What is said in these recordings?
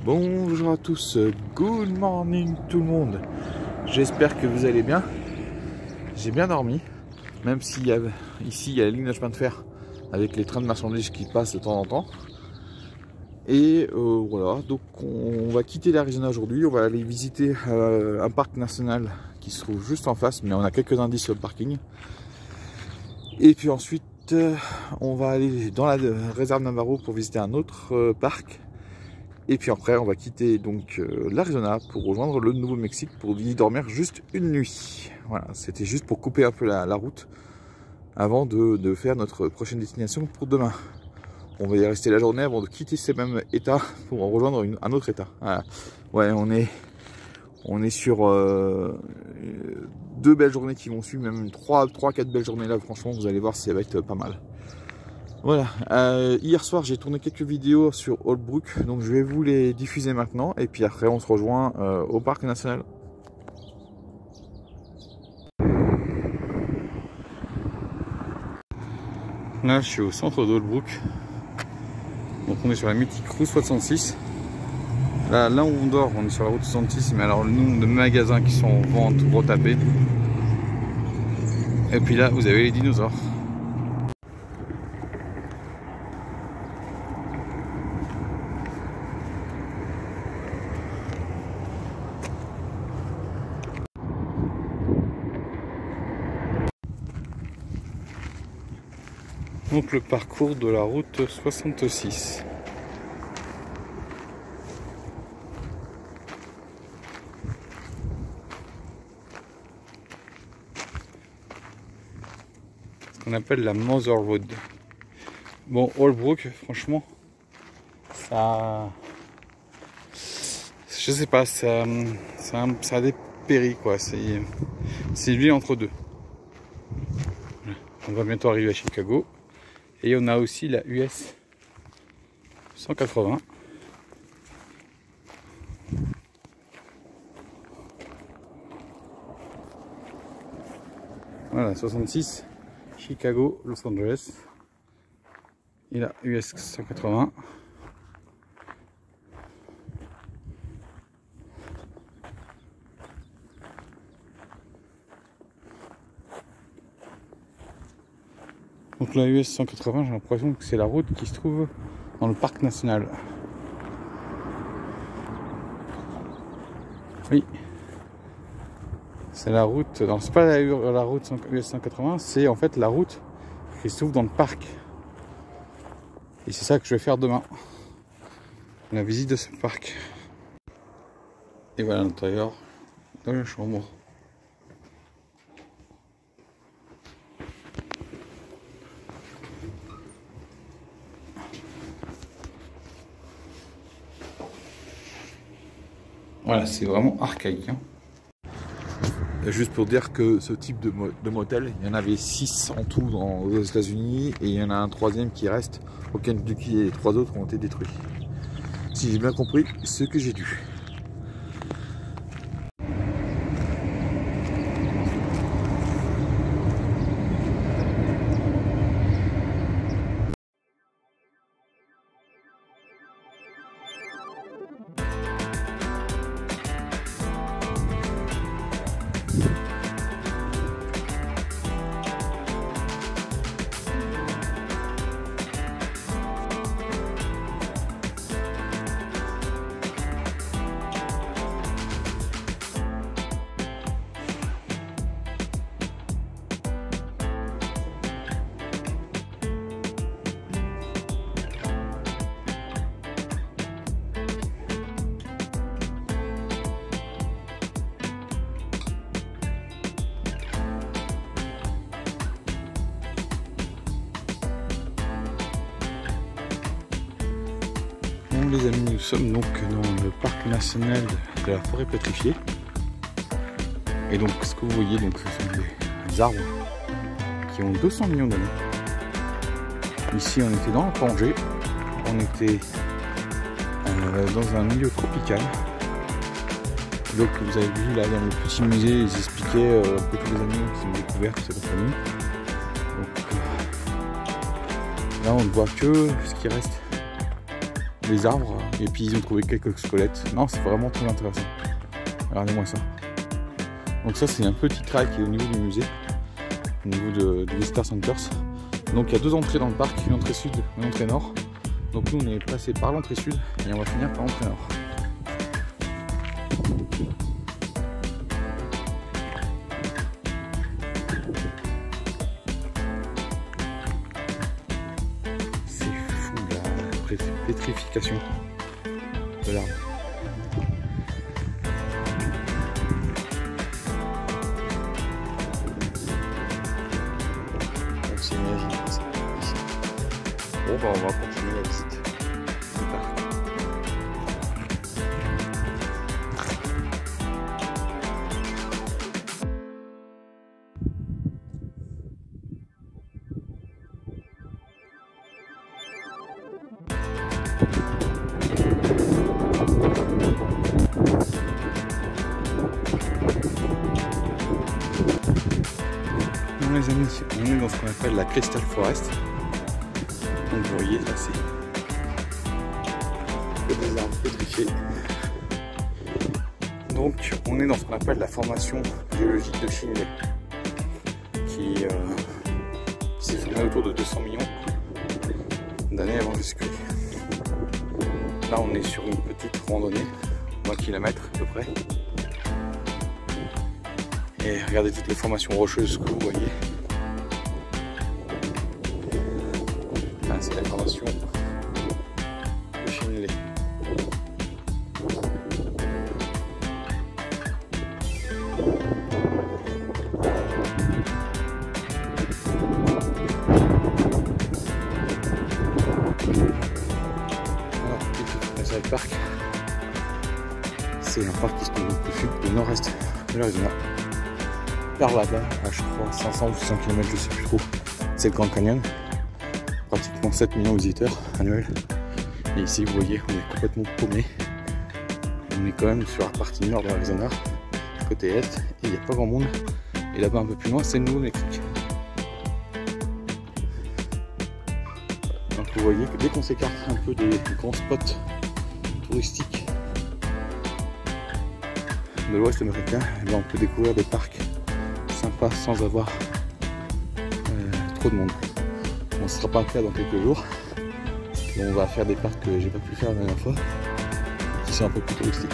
Bonjour à tous, good morning tout le monde. J'espère que vous allez bien. J'ai bien dormi, même s'il y a ici il y a la ligne de chemin de fer avec les trains de marchandises qui passent de temps en temps. Et voilà, donc on va quitter l'Arizona aujourd'hui. On va aller visiter un parc national qui se trouve juste en face, mais on a quelques indices sur le parking. Et puis ensuite on va aller dans la réserve Navarro pour visiter un autre parc. Et puis après, on va quitter donc l'Arizona pour rejoindre le Nouveau-Mexique pour y dormir juste une nuit. Voilà, c'était juste pour couper un peu la route avant de faire notre prochaine destination pour demain. On va y rester la journée avant de quitter ces mêmes états pour en rejoindre un autre état. Voilà. Ouais, on est sur deux belles journées qui vont suivre, même 3-4 belles journées là. Franchement, vous allez voir, ça va être pas mal. Voilà, hier soir j'ai tourné quelques vidéos sur Holbrook, donc je vais vous les diffuser maintenant et puis après on se rejoint au parc national. Là je suis au centre d'Holbrook, donc on est sur la mythique route 66. Là où on dort, on est sur la route 66, mais alors le nombre de magasins qui sont en vente ou retapés. Et puis là vous avez les dinosaures. Donc le parcours de la route 66. Ce qu'on appelle la Mother Road. Bon, Holbrook, franchement, ça... Je sais pas, ça a des péris quoi, c'est lui entre deux. On va bientôt arriver à Chicago. Et on a aussi la US 180. Voilà, 66, Chicago, Los Angeles. Et la US 180. Donc la US 180, j'ai l'impression que c'est la route qui se trouve dans le parc national. Oui. C'est la route, non c'est pas la route US 180, c'est en fait la route qui se trouve dans le parc. Et c'est ça que je vais faire demain. La visite de ce parc. Et voilà l'intérieur de la chambre. Voilà, c'est vraiment archaïque. Hein. Juste pour dire que ce type de motel, il y en avait 6 en tout aux États-Unis et il y en a un troisième qui reste au Kentucky et les 3 autres ont été détruits. Si j'ai bien compris ce que j'ai dû. Les amis, nous sommes donc dans le parc national de la forêt pétrifiée. Et donc ce que vous voyez, donc, ce sont des arbres qui ont 200 millions d'années. Ici on était dans le Pangée, on était dans un milieu tropical. Donc vous avez vu là dans le petit musée, ils expliquaient un peu tous les animaux qui sont découverts de cette famille. Donc là on ne voit que ce qui reste les arbres, et puis ils ont trouvé quelques squelettes. Non, c'est vraiment très intéressant. Regardez-moi ça. Donc ça, c'est un petit trail qui est au niveau du musée, au niveau du Visitor Centers. Donc il y a deux entrées dans le parc, une entrée sud et une entrée nord. Donc nous, on est passé par l'entrée sud et on va finir par l'entrée nord. C'est fou la pétrification de l'arbre. On s'imagine ça ici. Bon bah on va continuer la visite du parc. Bon les amis, on est dans ce qu'on appelle la Crystal Forest. Donc vous voyez là c'est des arbres pétrifiés. Donc on est dans ce qu'on appelle la formation géologique de Chinle qui s'est formée autour de 200 millions d'années avant Jésus-Christ. Là on est sur une petite randonnée, 1 km à peu près. Et regardez toutes les formations rocheuses que vous voyez. Là c'est la formation de Chinle. Le parc, c'est un parc qui se trouve au sud, au nord-est de l'Arizona. Par là-bas, à je crois 500 ou 600 km, je sais plus trop, c'est le Grand Canyon. Pratiquement 7 millions de visiteurs annuels. Et ici, vous voyez, on est complètement paumé. On est quand même sur la partie nord de l'Arizona, côté est, et il n'y a pas grand monde. Et là-bas, un peu plus loin, c'est le Nouveau-Mexique. Donc vous voyez que dès qu'on s'écarte un peu des grands spots touristiques de l'Ouest américain, eh bien, on peut découvrir des parcs sympas sans avoir trop de monde. Bon, ce ne sera pas le cas dans quelques jours. On va faire des parcs que j'ai pas pu faire la dernière fois, qui sont un peu plus touristiques.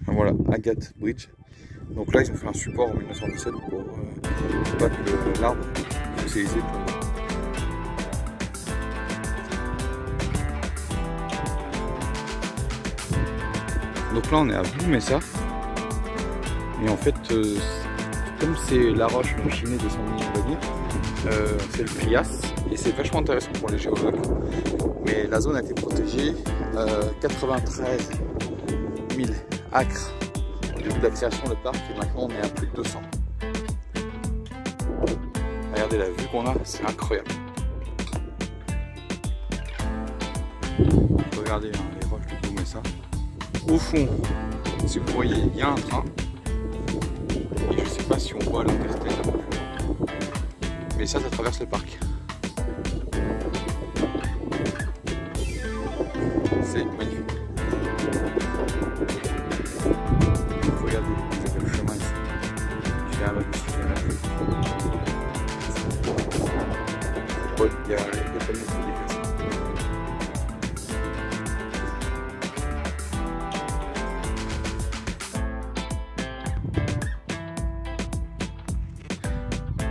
Voilà, Agate Bridge. Donc là, ils ont fait un support en 1917 pour pas que l'arbre soit utilisé pour... Donc là, on est à Blue Mesa. Et en fait, comme c'est la roche machinée de 100 millions d'années, c'est le Trias. Et c'est vachement intéressant pour les géologues. Mais la zone a été protégée. 93 000 acres au début de la création du parc et maintenant on est à plus de 200. Regardez la vue qu'on a, c'est incroyable. Regardez hein, les roches de Blue Mesa. Au fond, si vous voyez, il y a un train. Et je sais pas si on voit l'Interstellar un peu plus loin. Mais ça traverse le parc. C'est magnifique. Regardez, vous avez le chemin ici. Je vais à la biciclette. Ouais, il y a pas de mots.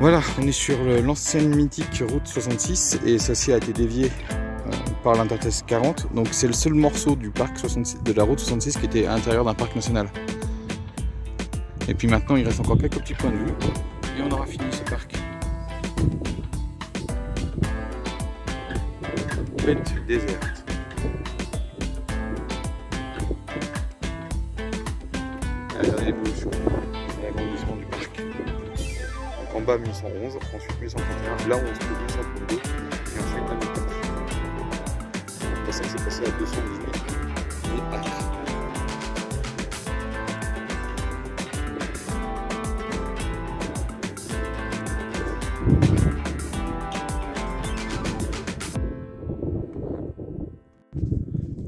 Voilà, on est sur l'ancienne mythique route 66 et celle-ci a été déviée par l'Intertest 40. Donc c'est le seul morceau du parc 66, de la route 66 qui était à l'intérieur d'un parc national. Et puis maintenant il reste encore quelques petits points de vue et on aura fini ce parc. Bête déserte. Regardez l'évolution et l'agrandissement du parc. Donc en bas 1111, ensuite 1131, là on se trouve 1132 et ensuite passer à 218 mètres.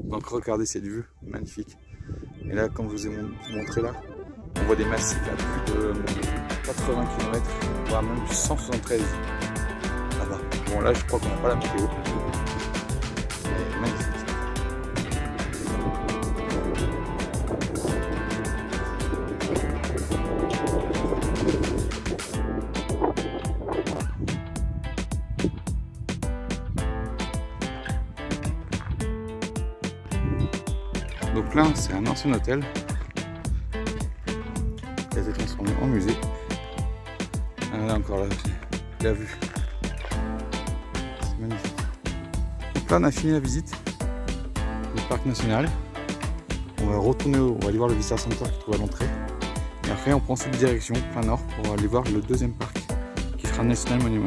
Donc regardez cette vue magnifique. Et là, comme je vous ai montré là, on voit des massifs à plus de 80 km, voire même 173 là-bas. Bon là, je crois qu'on n'a pas la météo. Mais magnifique. Donc là, c'est un ancien hôtel qui a été transformé en musée. Là encore la vue. C'est magnifique. Donc là, on a fini la visite du parc national. On va retourner, on va aller voir le Visitor Center qui se trouve à l'entrée. Et après, on prend cette direction plein nord pour aller voir le deuxième parc qui sera National Monument.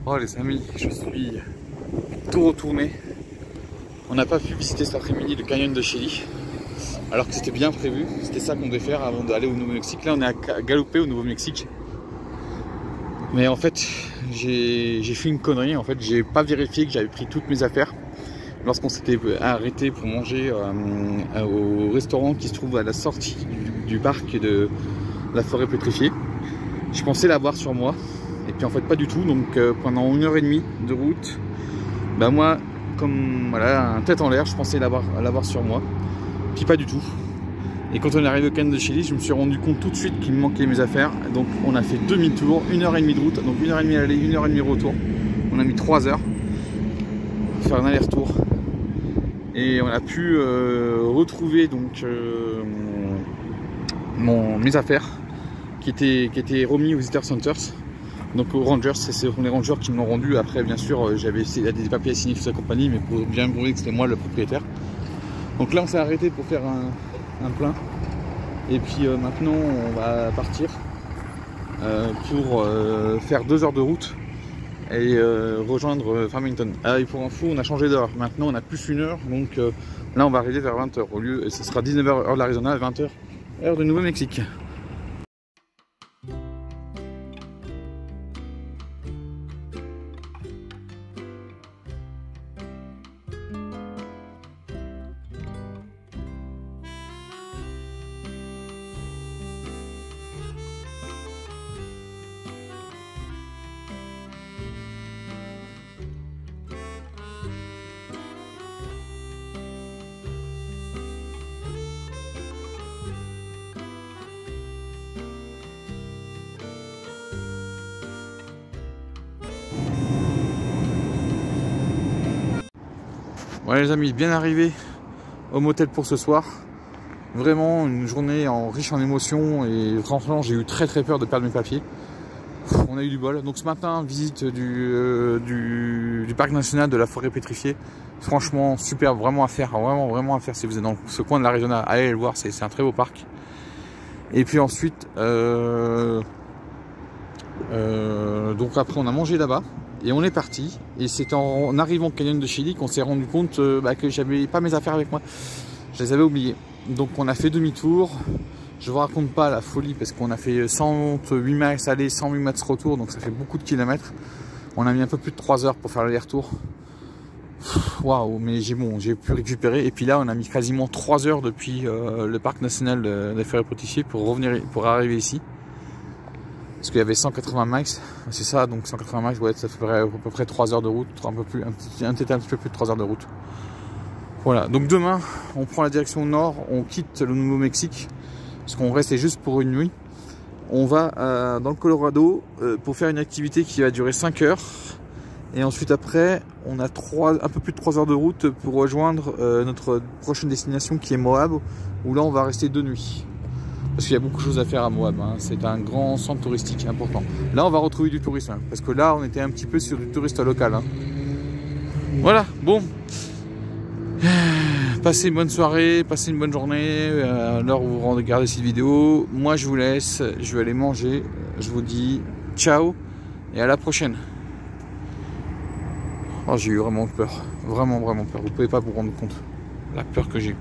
Oh les amis, je suis tout retourné. On n'a pas pu visiter cet après-midi le canyon de Chili, alors que c'était bien prévu. C'était ça qu'on devait faire avant d'aller au Nouveau-Mexique. Là on est à Guadalupe au Nouveau-Mexique. Mais en fait, j'ai fait une connerie. En fait, j'ai pas vérifié que j'avais pris toutes mes affaires lorsqu'on s'était arrêté pour manger au restaurant qui se trouve à la sortie du parc de la forêt pétrifiée. Je pensais l'avoir sur moi. Et puis en fait pas du tout, donc pendant 1h30 de route, bah moi comme voilà un tête en l'air, je pensais l'avoir sur moi, puis pas du tout. Et quand on est arrivé au canyon de Chili, je me suis rendu compte tout de suite qu'il me manquait mes affaires, donc on a fait demi-tour, 1h30 de route, donc 1h30 aller, 1h30 retour. On a mis 3 heures pour faire un aller-retour et on a pu retrouver donc mes affaires qui étaient remis aux Visitor Centers. Donc aux Rangers, c'est les Rangers qui me l'ont rendu. Après, bien sûr, j'avais des papiers à signer toute sa compagnie, mais pour bien prouver que c'était moi le propriétaire. Donc là, on s'est arrêté pour faire un plein. Et puis maintenant, on va partir pour faire 2 heures de route et rejoindre Farmington. Ah, et pour info, on a changé d'heure. Maintenant, on a plus 1 heure. Donc là, on va arriver vers 20h. Au lieu, ce sera 19h heure de l'Arizona, 20h heure de Nouveau-Mexique. Voilà les amis, bien arrivé au motel pour ce soir. Vraiment une journée riche en émotions et franchement j'ai eu très peur de perdre mes papiers. On a eu du bol. Donc ce matin, visite du parc national de la forêt pétrifiée. Franchement super, vraiment à faire si vous êtes dans ce coin de l'Arizona, allez le voir, c'est un très beau parc. Et puis ensuite, donc après on a mangé là-bas et on est parti. Et c'est en arrivant au canyon de Chili qu'on s'est rendu compte que j'avais pas mes affaires avec moi. Je les avais oubliées. Donc on a fait demi-tour. Je vous raconte pas la folie parce qu'on a fait 108 miles aller, 108 miles retour, donc ça fait beaucoup de kilomètres. On a mis un peu plus de 3 heures pour faire l'aller-retour. Waouh, mais j'ai pu récupérer. Et puis là, on a mis quasiment 3 heures depuis le parc national des Forêts-Protégées pour arriver ici. Parce qu'il y avait 180 miles, c'est ça, donc 180 miles, ouais, ça ferait à peu près 3 heures de route, un petit peu plus de 3 heures de route. Voilà, donc demain, on prend la direction nord, on quitte le Nouveau-Mexique, parce qu'on restait juste pour une nuit. On va dans le Colorado pour faire une activité qui va durer 5 heures. Et ensuite après, on a un peu plus de 3 heures de route pour rejoindre notre prochaine destination qui est Moab, où là on va rester 2 nuits. Parce qu'il y a beaucoup de choses à faire à Moab, hein. C'est un grand centre touristique important. Là on va retrouver du tourisme, hein, parce que là on était un petit peu sur du touriste local. Hein. Voilà, bon. Passez une bonne soirée, passez une bonne journée, à l'heure où vous regardez cette vidéo. Moi je vous laisse, je vais aller manger. Je vous dis ciao et à la prochaine. Oh, j'ai eu vraiment peur, vraiment peur. Vous pouvez pas vous rendre compte la peur que j'ai eue.